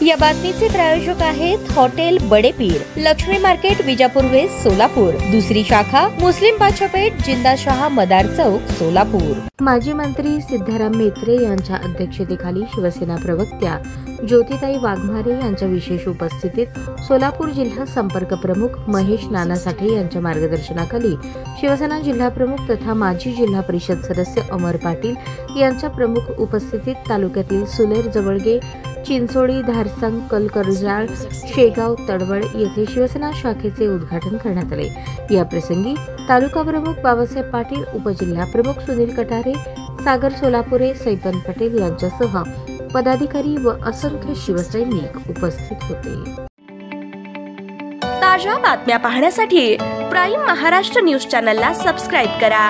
या बातमीचे प्रायोजक आहेत hotel Badepir, Lakshmi market, Vijapur west, Solapur. दुसरी शाखा मुस्लिम बादशाहपेठ, जिंदाशहा मदार चौक, सोलापूर। माजी मंत्री सिद्धाराम म्हेत्रे यांच्या अध्यक्षतेखाली शिवसेना प्रवक्त्या ज्योतिताई वाघमारे यांच्या विशेष उपस्थितीत सोलापूर जिल्हा संपर्क प्रमुख महेश नाना साठे यांच्या मार्गदर्शनाखाली शिवसेना जिल्हा प्रमुख तथा माजी जिल्हा परिषद सदस्य अमर पाटील यांच्या प्रमुख उपस्थितीत तालुक्यातील सुलेर, जवळगे, चिंचोळी, धारसंग, कलकरजाळ, शेगाव, तडवळ येथे शिवसेना शाखेचे उद्घाटन करण्यात आले। या प्रसंगी तालुका प्रमुख बाबासाहेब पाटील, उपजिल्हा प्रमुख सुनील कटारे, सागर सोलापुरे, सैपन पटेल यांच्यासह पदाधिकारी व असंख्य शिवसैनिक उपस्थित होते। ताज्या बातम्या पाहण्यासाठी प्राईम महाराष्ट्र न्यूज चॅनलला सबस्क्राईब करा।